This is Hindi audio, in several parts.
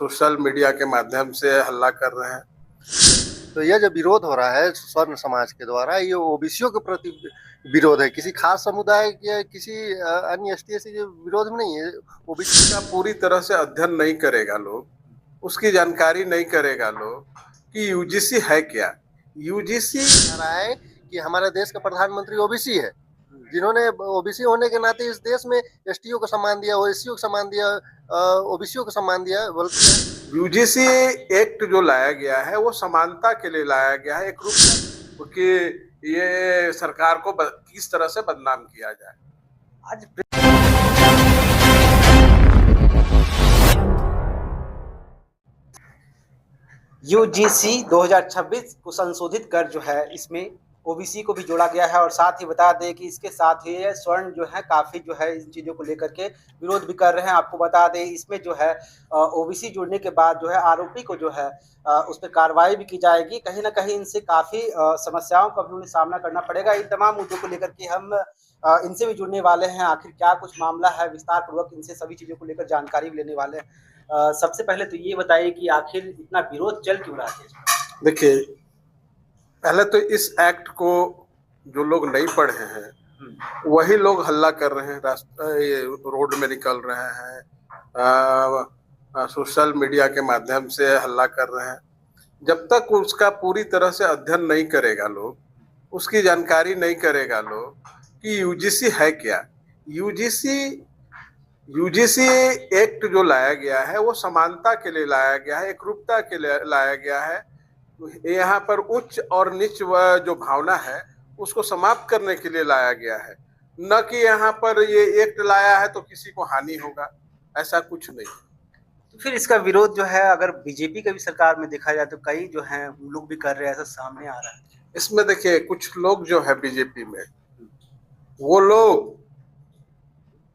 सोशल मीडिया के माध्यम से हल्ला कर रहे हैं। तो यह जो विरोध हो रहा है स्वर्ण समाज के द्वारा, ये ओबीसीओ के प्रति विरोध है, किसी खास समुदाय या किसी अन्य एसटी एससी के विरोध में नहीं है। ओबीसी का पूरी तरह से अध्ययन नहीं करेगा लोग, उसकी जानकारी नहीं करेगा लोग कि यूजीसी है क्या। यूजीसी रहा है कि हमारे देश का प्रधानमंत्री ओबीसी है, जिन्होंने ओबीसी होने के नाते इस देश में एसटीओ को सम्मान दिया, ओएससीओ को सम्मान दिया, ओबीसीओ को सम्मान दिया। यूजीसी एक्ट जो लाया गया है वो समानता के लिए लाया गया है, एक रूप कि ये सरकार को किस तरह से बदनाम किया जाए। आज यूजीसी 2026 को संशोधित कर जो है इसमें ओबीसी को भी जोड़ा गया है। और साथ ही बता दें कि इसके साथ ही स्वर्ण जो है काफ़ी जो है इन चीज़ों को लेकर के विरोध भी कर रहे हैं। आपको बता दें इसमें जो है ओबीसी जुड़ने के बाद जो है आरोपी को जो है उस पर कार्रवाई भी की जाएगी। कहीं ना कहीं इनसे काफ़ी समस्याओं का भी उन्हें सामना करना पड़ेगा। इन तमाम मुद्दों को लेकर के हम इनसे भी जुड़ने वाले हैं, आखिर क्या कुछ मामला है, विस्तार पूर्वक इनसे सभी चीज़ों को लेकर जानकारी भी लेने वाले हैं। सबसे पहले तो ये बताइए कि आखिर इतना विरोध चल क्यों रहा है। देखिए, पहले तो इस एक्ट को जो लोग नहीं पढ़े हैं वही लोग हल्ला कर रहे हैं, ये रोड में निकल रहे हैं, सोशल मीडिया के माध्यम से हल्ला कर रहे हैं। जब तक उसका पूरी तरह से अध्ययन नहीं करेगा लोग, उसकी जानकारी नहीं करेगा लोग कि यूजीसी है क्या। यूजीसी एक्ट जो लाया गया है वो समानता के लिए लाया गया है, एकरूपता के लिए लाया गया है। यहाँ पर उच्च और नीच जो भावना है उसको समाप्त करने के लिए लाया गया है, न कि यहाँ पर ये एक्ट लाया है तो किसी को हानि होगा, ऐसा कुछ नहीं। तो फिर इसका विरोध जो है अगर बीजेपी का भी सरकार में देखा जाए तो कई जो है लोग भी कर रहे हैं, ऐसा सामने आ रहा है। इसमें देखिए, कुछ लोग जो है बीजेपी में, वो लोग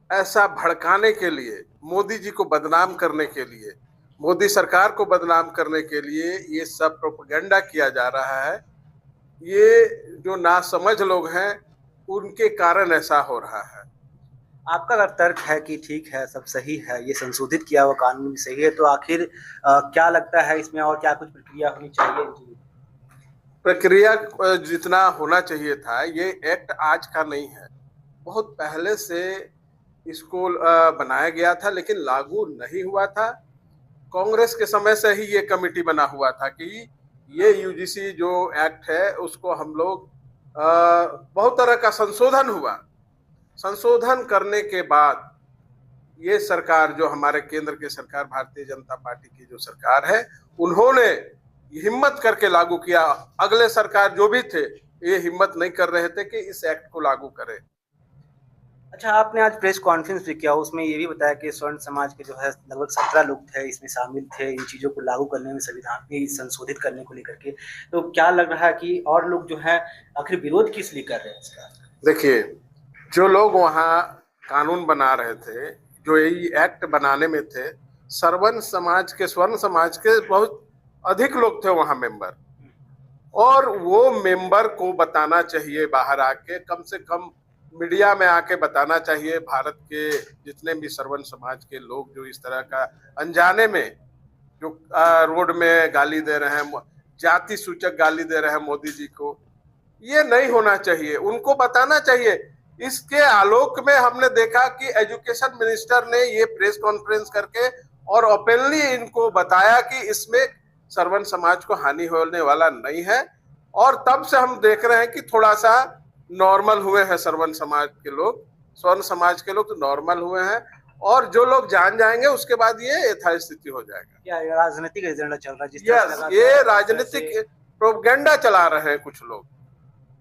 ऐसा भड़काने के लिए, मोदी जी को बदनाम करने के लिए, मोदी सरकार को बदनाम करने के लिए ये सब प्रोपेगेंडा किया जा रहा है। ये जो नासमझ लोग हैं उनके कारण ऐसा हो रहा है। आपका अगर तर्क है कि ठीक है, सब सही है, ये संशोधित किया हुआ कानून भी सही है, तो आखिर क्या लगता है इसमें और क्या कुछ प्रक्रिया होनी चाहिए? प्रक्रिया जितना होना चाहिए था, ये एक्ट आज का नहीं है, बहुत पहले से इसको बनाया गया था, लेकिन लागू नहीं हुआ था। कांग्रेस के समय से ही ये कमेटी बना हुआ था कि ये यूजीसी जो एक्ट है उसको हम लोग बहुत तरह का संशोधन हुआ। संशोधन करने के बाद ये सरकार जो हमारे केंद्र की सरकार, भारतीय जनता पार्टी की जो सरकार है, उन्होंने हिम्मत करके लागू किया। अगले सरकार जो भी थे ये हिम्मत नहीं कर रहे थे कि इस एक्ट को लागू करें। अच्छा, आपने आज प्रेस कॉन्फ्रेंस भी किया, उसमें ये भी बताया कि स्वर्ण समाज के जो है लगभग 17 लोग थे, इसमें शामिल थे इन चीज़ों को लागू करने में, संविधान में संशोधित करने को लेकर के। तो क्या लग रहा है कि और लोग जो है आखिर विरोध किस लिए कर रहे हैं इसका? देखिए, जो लोग वहाँ कानून बना रहे थे, जो ये एक्ट बनाने में थे, स्वर्ण समाज के बहुत अधिक लोग थे वहाँ मेंबर, और वो मेंबर को बताना चाहिए, बाहर आके कम से कम मीडिया में आके बताना चाहिए, भारत के जितने भी स्वर्ण समाज के लोग जो इस तरह का अनजाने में जो रोड में गाली दे रहे हैं, जाति सूचक गाली दे रहे हैं मोदी जी को, ये नहीं होना चाहिए, उनको बताना चाहिए। इसके आलोक में हमने देखा कि एजुकेशन मिनिस्टर ने ये प्रेस कॉन्फ्रेंस करके और ओपनली इनको बताया कि इसमें स्वर्ण समाज को हानि होने वाला नहीं है, और तब से हम देख रहे हैं कि थोड़ा सा नॉर्मल हुए हैं स्वर्ण समाज के लोग, तो नॉर्मल हुए हैं, और जो लोग जान जाएंगे उसके बाद ये यथास्थिति हो जाएगा। क्या राजनीतिक एजेंडा चल रहा है? यस, ये राजनीतिक प्रोपेगेंडा चला रहे हैं कुछ लोग,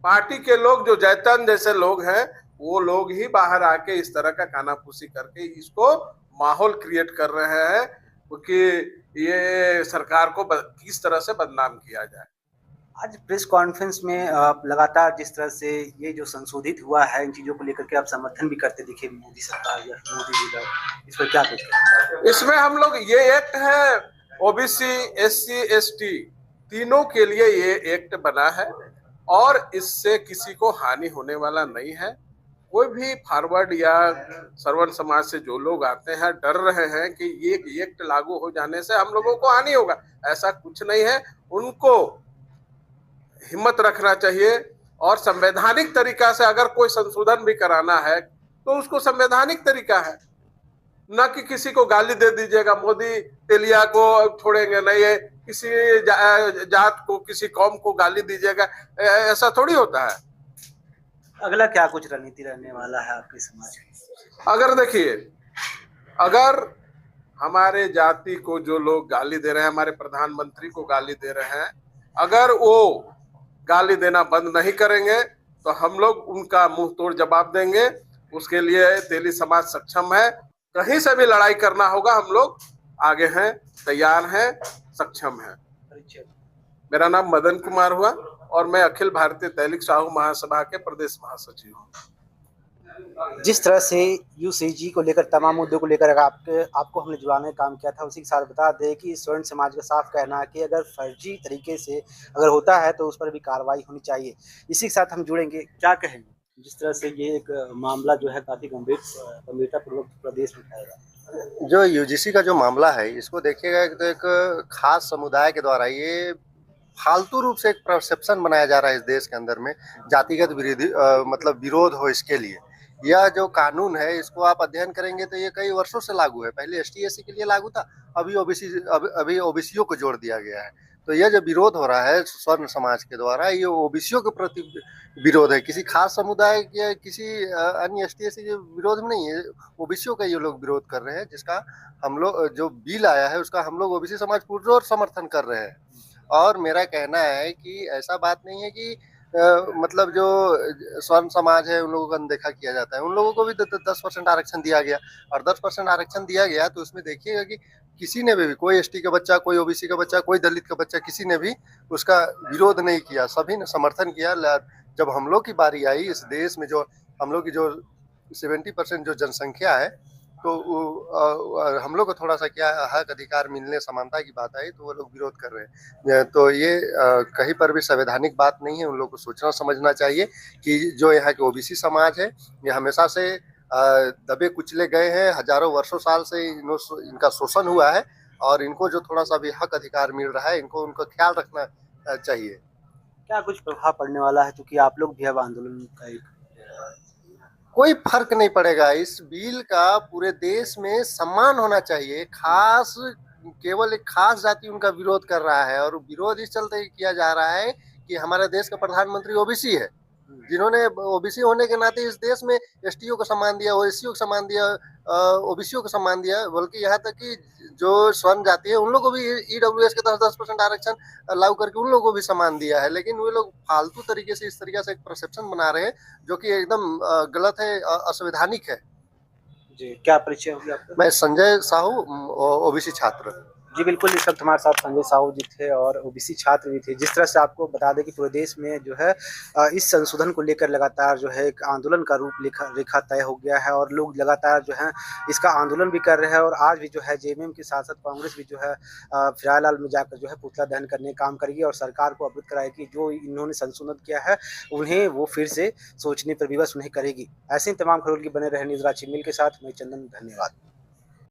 पार्टी के लोग, जो जैतन जैसे लोग हैं, वो लोग ही बाहर आके इस तरह का कानाफूसी करके इसको माहौल क्रिएट कर रहे हैं कि ये सरकार को किस तरह से बदनाम किया जाए। आज प्रेस कॉन्फ्रेंस में लगातार जिस तरह से ये जो संशोधित हुआ है इन चीज़ों को लेकर के आप समर्थन भी करते दिखे मोदी सरकार या मोदी जी का, इस पर क्या कुछ कहेंगे? इसमें हम लोग, ये एक्ट है ओबीसी, एससी, एसटी तीनों के लिए ये एक्ट बना है, और इससे किसी को हानि होने वाला नहीं है। कोई भी फॉरवर्ड या सर्वन समाज से जो लोग आते हैं डर रहे हैं कि ये एक्ट लागू हो जाने से हम लोगों को हानि होगा, ऐसा कुछ नहीं है। उनको हिम्मत रखना चाहिए और संवैधानिक तरीका से अगर कोई संशोधन भी कराना है तो उसको संवैधानिक तरीका है, न कि किसी को गाली दे दीजिएगा, मोदी तेलिया को छोड़ेंगे नहीं, है किसी जात को किसी कौम को गाली दीजिएगा, ऐसा थोड़ी होता है। अगला क्या कुछ रणनीति रहने वाला है आपके समाज में? अगर देखिए, अगर हमारे जाति को जो लोग गाली दे रहे हैं, हमारे प्रधानमंत्री को गाली दे रहे हैं, अगर वो गाली देना बंद नहीं करेंगे तो हम लोग उनका मुंह तोड़ जवाब देंगे। उसके लिए तेली समाज सक्षम है, कहीं से भी लड़ाई करना होगा, हम लोग आगे हैं, तैयार हैं, सक्षम हैं। मेरा नाम मदन कुमार हुआ और मैं अखिल भारतीय तैलिक साहू महासभा के प्रदेश महासचिव हूँ। जिस तरह से यूसीजी को लेकर तमाम मुद्दों को लेकर आपको हमने जुड़ाने का काम किया था, उसी के साथ बता दें कि स्वर्ण समाज का साफ कहना है कि अगर फर्जी तरीके से अगर होता है तो उस पर भी कार्रवाई होनी चाहिए। इसी के साथ हम जुड़ेंगे, क्या कहेंगे जिस तरह से ये एक मामला जो है काफी गंभीरतापूर्वक प्रदेश में उठाएगा? जो यूजीसी का जो मामला है, इसको देखिएगा तो एक खास समुदाय के द्वारा ये फालतू रूप से एक परसेप्शन बनाया जा रहा है इस देश के अंदर में, जातिगत मतलब विरोध हो इसके लिए। यह जो कानून है इसको आप अध्ययन करेंगे तो ये कई वर्षों से लागू है। पहले एसटी/एससी के लिए लागू था, अभी ओबीसीओ को जोड़ दिया गया है। तो यह जो विरोध हो रहा है स्वर्ण समाज के द्वारा, ये ओबीसीओ के प्रति विरोध है, किसी खास समुदाय या किसी अन्य एसटी/एससी के विरोध में नहीं है। ओबीसीओ का ये लोग विरोध कर रहे हैं, जिसका हम लोग जो बिल आया है उसका हम लोग ओबीसी समाज पुरजोर समर्थन कर रहे हैं। और मेरा कहना है कि ऐसा बात नहीं है कि मतलब जो स्वर्ण समाज है उन लोगों को अनदेखा किया जाता है। उन लोगों को भी 10% आरक्षण दिया गया, और 10% आरक्षण दिया गया तो उसमें देखिएगा कि किसी ने भी, कोई एसटी का बच्चा, कोई ओबीसी का बच्चा, कोई दलित का बच्चा, किसी ने भी उसका विरोध नहीं किया, सभी ने समर्थन किया। जब हम लोग की बारी आई इस देश में, जो हम लोग की जो 70% जो जनसंख्या है, तो हम लोग को थोड़ा सा क्या हक अधिकार मिलने, समानता की बात आई तो वो लोग विरोध कर रहे हैं। तो ये कहीं पर भी संवैधानिक बात नहीं है। उन लोग को सोचना समझना चाहिए कि जो यहाँ के ओबीसी समाज है ये हमेशा से दबे कुचले गए हैं, हजारों वर्षों साल से इनका शोषण हुआ है, और इनको जो थोड़ा सा भी हक अधिकार मिल रहा है इनको उनका ख्याल रखना चाहिए। क्या कुछ प्रभाव पड़ने वाला है, क्योंकि आप लोग भी अब आंदोलन का एक कोई फर्क नहीं पड़ेगा। इस बिल का पूरे देश में सम्मान होना चाहिए। केवल एक खास जाति उनका विरोध कर रहा है, और विरोध इस चलते किया जा रहा है कि हमारे देश का प्रधानमंत्री ओबीसी है, जिन्होंने ओबीसी होने के नाते इस देश में एसटीओ को सम्मान दिया, ओएससीओ को सम्मान दिया, ओबीसीओ को सम्मान दिया, बल्कि यहाँ तक कि जो स्वर्ण जाति है उन लोगों को भी ईडब्ल्यूएस के 10% आरक्षण लागू करके उन लोगों को भी सम्मान दिया है। लेकिन वे लोग फालतू तरीके से इस तरीके से एक परसेप्शन बना रहे हैं जो कि एकदम गलत है, असंवैधानिक है। जी, क्या परिचय होगी आपका? मैं संजय साहू, ओबीसी छात्र। जी बिल्कुल, इस वक्त हमारे साथ संजय साहू जी थे और ओबीसी छात्र भी थे। जिस तरह से आपको बता दें कि पूरे देश में जो है इस संशोधन को लेकर लगातार जो है एक आंदोलन का रूप रेखा तय हो गया है, और लोग लगातार जो है इसका आंदोलन भी कर रहे हैं। और आज भी जो है जेएमएम के साथ साथ कांग्रेस भी जो है फिरालाल में जाकर जो है पुतला दहन करने का काम करेगी और सरकार को अवगत कराएगी जो इन्होंने संशोधन किया है उन्हें वो फिर से सोचने पर विवश उन्हें करेगी। ऐसे ही तमाम खबरों की बने रहे न्यूज़ रांची मिल के साथ। मैं चंदन, धन्यवाद।